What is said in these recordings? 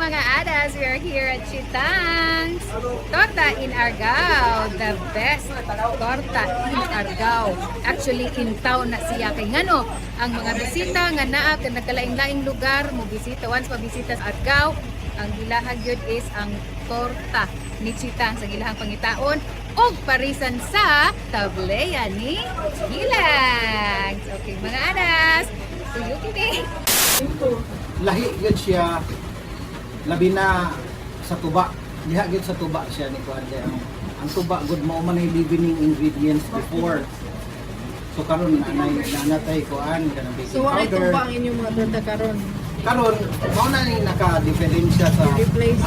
mga adas, we are here at Chitang Torta in Argao. The best torta in Argao. Actually, in town na siya. Kay ngano, ang mga bisita nga naa nagkalaing-laing lugar, mo bisita, once mabisita sa Argao, ang gilahag yun is ang torta ni Chitang sa gilahang pangitaon o parisan sa tableya ni Gilang. Okay, mga adas, tuyo kini. Lahi gud siya labi na sa tuba. Diha gud sa tuba siya ni kuan kay ang tuba gud mao man ay leavening ingredients before. So karon nanatay kuan kana baking powder. So wala tuba ang inyong mga torta karon. Karon mao na ni naka-diferensya sa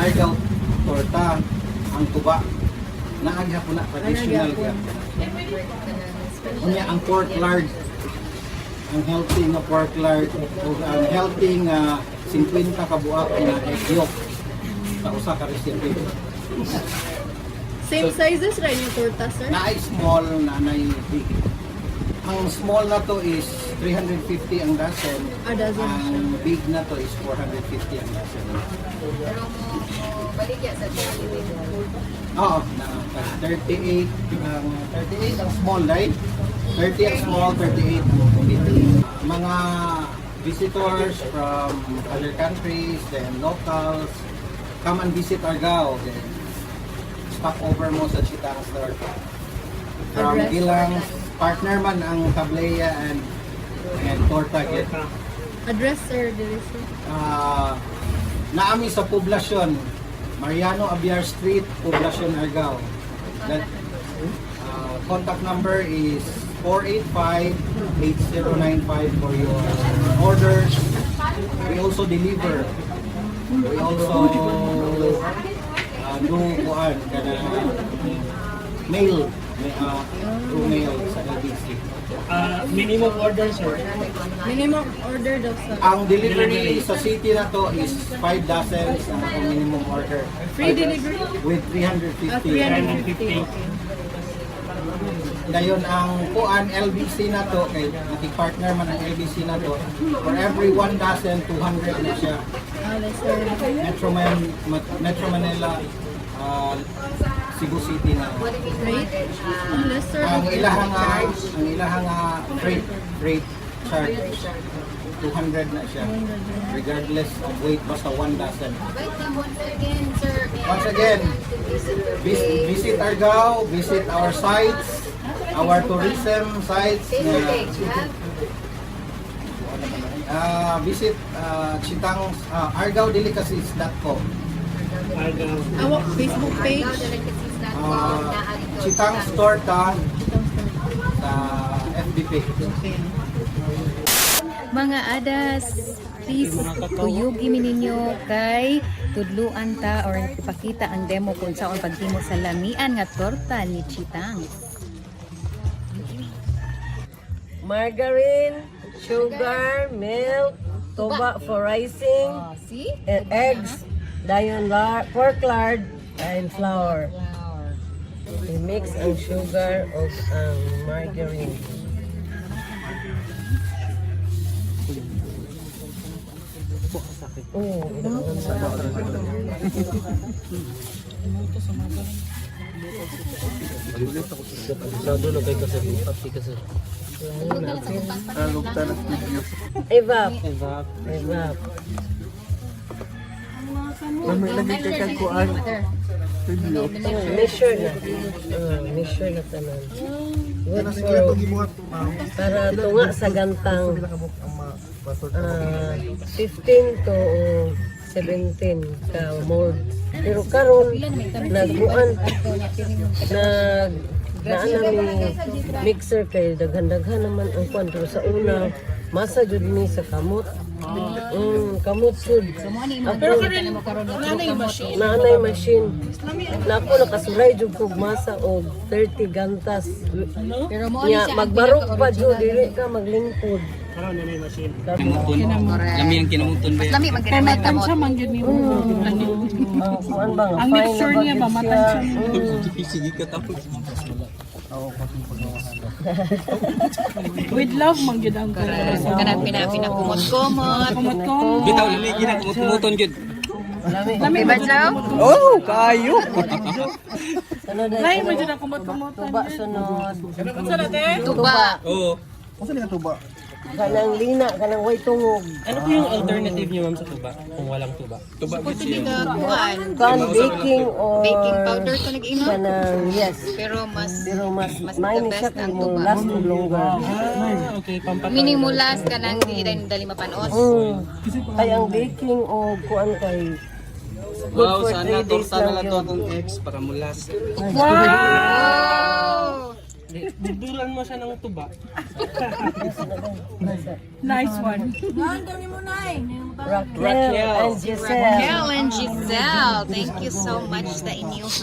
Argao torta ang tuba. Naagi hapon na traditional siya. Unya ang pork lard, ang healthy nga pork lard o ang healthy nga 50 ka buak na egg yolk sa usa ka recipe. Same sizes ra yung torta, sir? Naay small, naay big. Ang small na to is 350 ang dozen. A dozen. Ang big na to is 450 ang dozen. Pero mo baligya sa 38. Oo, na 38 ang small, right? 30 ang small, 38 ang big. Mga visitors from other countries, then locals, come and visit Argao. Then stop over mo sa Chitang store. From Address? Gilang, partner man ang tableya and torta. Address, sir, dili sir. Naami sa Poblacion, Mariano, Abear Street, Poblacion, Argao. That, contact number is 485-8095 for your orders. We also deliver. We also do kuan kana mail through mail sa LBC. Minimum order, sir. Minimum order daw sa Ang delivery sa city na to is 5 dozens ang minimum order. free delivery. With 350. 350. Okay. Dayon ang kuan LBC na to kay nakipart-partner man ang LBC na to. For every 1 dozen 200 na siya. Sir. Metro Manila, Cebu City na. Rate? Unless, sir. Ang ilahang freight charge 200 na siya. Regardless of weight, basta 1 dozen. Wait lang once again, sir. Once again, visit Argao, visit our sites, our tourism sites. Visit Chitang argaodelicacies.com. Our Facebook page. Chitang Torta sa FB page. Okay. Mga adas, please tuyugi mi ninyo kay tudluan ta or ipakita ang demo kung saan paghimo sa lamian nga torta ni Chitang. Margarine, sugar, milk, tuba for rising, See? and eggs, dayon pork lard, and flour. I-mix ang sugar o ang margarine. Oh, evap. Measure na tanan. Good for para tunga sa gantang 15 to 17 ka mold. Pero karon nagbuan naanami mixer kay daghan-daghan naman ang kwan pero sa una masa jud ni sa kamot. Kamot sud. Pero naanay machine. Nako nakasulay jud kog masa og 30 gantas. Pero mo Nya magbarok pa jud dili ka maglingkod. Karon na yung machine. Lami ang kinamutun ba? lami man kay may kamot. Kuan ba nga Ang mixer niya ba matansya? Sige ka tapos. With love man gyud ang Kanang pinakumot-kumot. kumot-kumot. Bitaw lagi na kumuton gyud. Okay ba, Chow? Oh, kayo! Ano dahil? Nay, mo dyan ang kumot-kumot. Tuba sunod. Tuba. Oo. Kanang lina, kanang way tungog. Ano po yung alternative niyo ma'am sa tuba? Kung walang tuba? Tuba ba siya? Kan baking or Baking powder to nag-ino. kanang yes. Pero mas Main siya kay mo last mo longer. Okay, pampatay. minimulas ka nang di rin dali mapanos. Kay ang baking o kuan kay Wow, for sana 3 days torta na lang lang to yun. akong ex para mulas. Oh! Dudulan mo siya ng tuba. Nice one. Raquel and Giselle. Raquel and Giselle, thank you so much sa inyong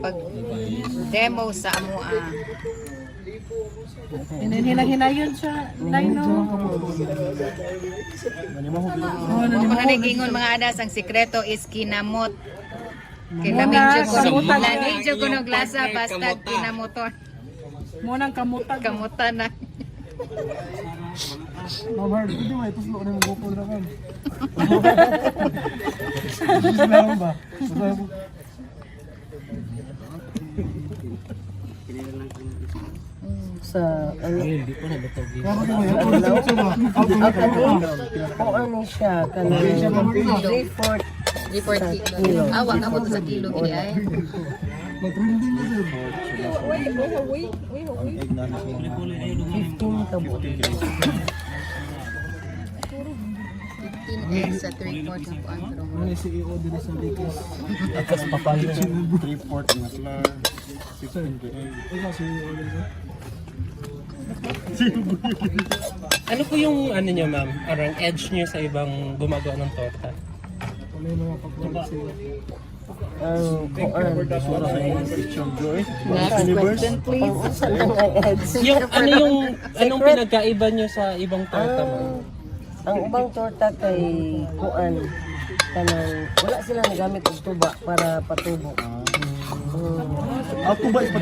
pag-demo sa amoa. Hinayon siya. Nay, no? Kung nanigingon mga adas, ang sikreto is kinamot. Lamidyo ko ng glasa basta kinamotor. Munang kamutan. Kamutan na. Sa ano Hindi po nabutog dito. o ano siya kanang 3/4 340 kilo. Awang abot sa kilo gini ay. 15 kabot. 15 eggs sa 3/4 ng kuantro. Atas papaya. 3/4 na flour. 15 Ano po yung ano niyo ma'am? Arang edge niyo sa ibang gumagawa ng torta? Ang kuan Next question please. saan lang ay eggs. Yung anong pinagkaiba niyo sa ibang torta ma'am? Ang ubang torta kay kuan kanang wala sila nagamit og tuba para patubo.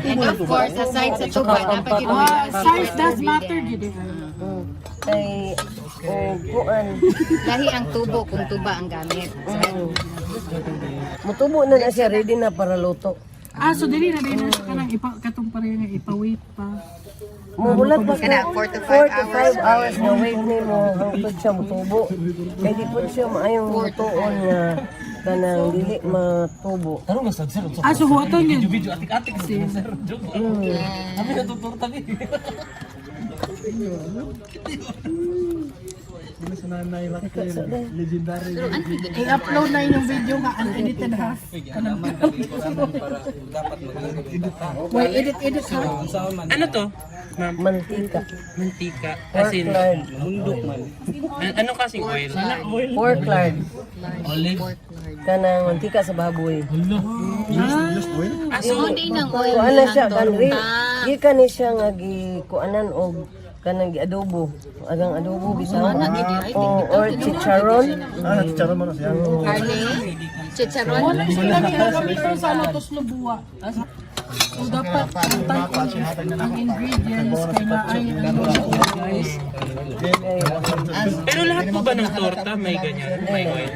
And of course, aside sa tuba, dapat Size does matter, gid. Kay o kuan lahi ang tubo kung tuba ang gamit. mutubo na siya ready na para luto. So dili na din siya kanang katong pareho nga ipawait pa. Muhulat pa Kana, ka 4 to 4 to 5 hours na wait ni mo hangtod siya mutubo. Kay di po siya maayong lutoon nga kanang dili matubo. So huwaton yun. Video atik-atik sir. Kami natutorta ni. I-upload na yung video nga unedited half. Wait, edit half. Ano to? Ma'am, Mantika. mantika. Pork As in, lard. mundok man. Ano kasing oil? Pork lard. Olive? Kanang mantika sa baboy. So, hindi nang oil Kuan na siya ang kanri. torta. Gikan ni siya nga gikuanan og kanang giadobo. Agang adobo bisan. Or chicharon. Carne, chicharon. Wala sila ginagamit sa ano to slubuwa. So dapat ang ingredients kay maay guys. Pero lahat po ba ng torta may ganyan? May oil?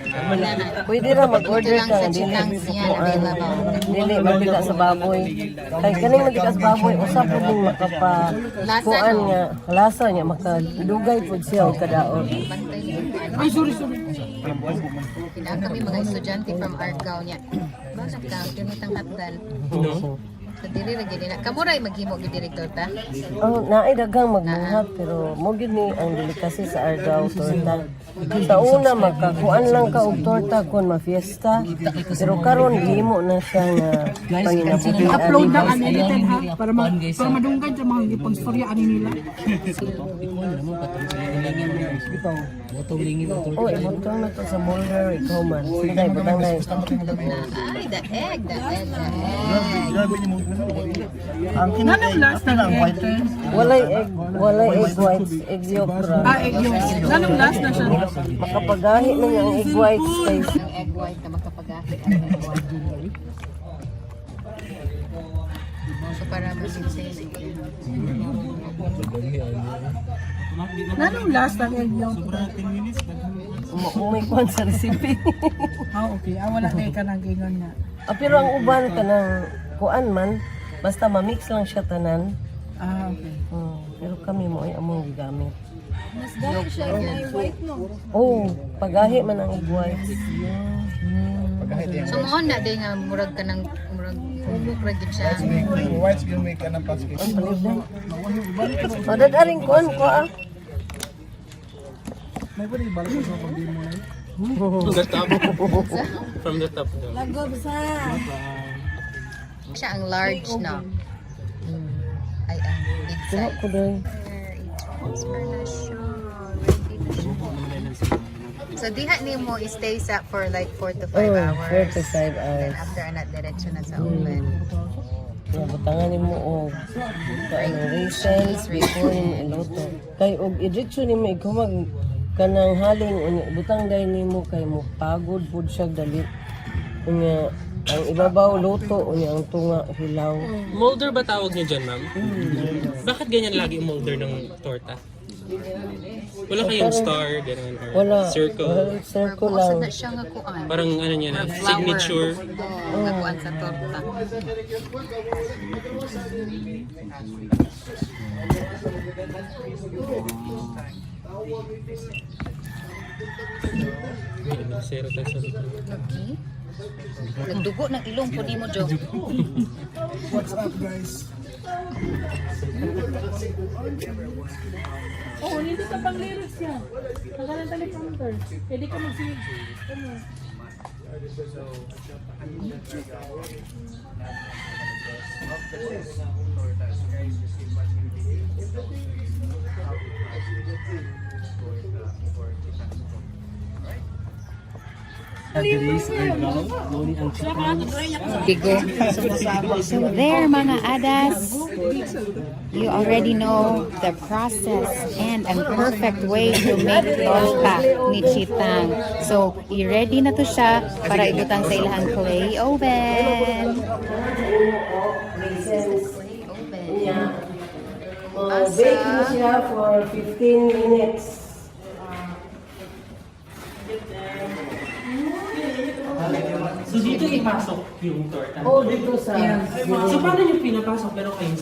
Pwede ra mag-order Ito lang ka sa dili. Chitang yan available. Dili mantika sa baboy. Kay kaning mantika sa baboy usap pud ning makapa kuan nga lasa niya makadugay pud siya og kadaot. Ay, sorry. Pinaan kami mga estudyante from Argao niya. Bakit ka? Ganitang hatdan. No? So, dili ra gid na. Kamu ray maghimo gid direktor ta. Oh, naay daghang magbuhat pero mo gid ni ang delikasi sa Argao torta. Sa una makakuan lang ka og torta kun ma-fiesta. Pero karon gihimo na siya nga panginabuhi. Upload na unedited half para madunggan sa mga ipagstorya ani nila. Oh, ibuntong na to sa molder ikaw man. Sige, butang na. Ay, the egg. Nanong last na egg? Walay egg whites, egg yolk ra. Egg yung. Nanong last na siya? Makapagahi na niya ang egg whites kay Ang egg white na makapagahi. So, para masinsay. Nanong last ang egg yung? Umay kuan sa recipe. Okay. Wala kayo ka nang gingon nga. Pero ang uban ka ng kuan man, basta ma-mix lang siya tanan. Okay. Pero kami mo ay among gigamit. Mas dahil siya yung white no. Pagahi man ang igway. So mo na day nga murag ka ng murag ubok ra gid siya. Whites will make an pancake. Dadaring kuan ko ah. May pwede balik sa pagdi mo na. From the top. From the top daw. Lagob sa. Siya ang large na. Ay ang big Kuha size. ko dai. Transfer na siya. Ready na siya. So diha nimo stay sa for like 4 to 5 hours. 4 to 5 Then hours. after anak diretso na sa oven. Butangan nimo og raisins before nimo iluto. Kay og idiretso nimo igkumag kanang haling butang dai nimo kay mo pagod pud siya dali. Unya ang ibabaw luto unya ang tunga hilaw. Molder ba tawag niyo dyan, ma'am? Bakit ganyan lagi yung molder ng torta? Wala kayong star, gano'n, or Wala. circle? Circle Kuha lang. na siya nga kuan. Parang ano niya na, Flower. signature. Nga kuan sa torta. Zero tayo sa likod. Okay. Nagdugo ng ilong po di mo, Jo. What's up, guys? Nito sa pang-lyrics yan. Nakalang teleprompter. Pwede ka mag-sing. Bigo. So there mga adas, you already know the process and ang perfect way to make torta ni Chitang. So, i-ready na to siya para ibutang sa ilahang clay oven. Bake mo siya for 15 minutes. So dito ipasok yung torta? Dito sa... So paano yung pinapasok pero kayo?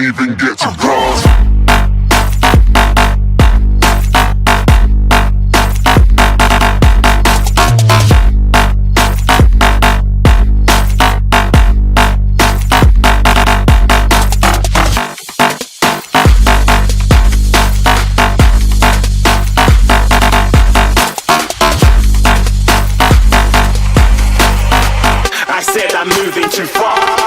Even get to bronze. I said I'm moving too far.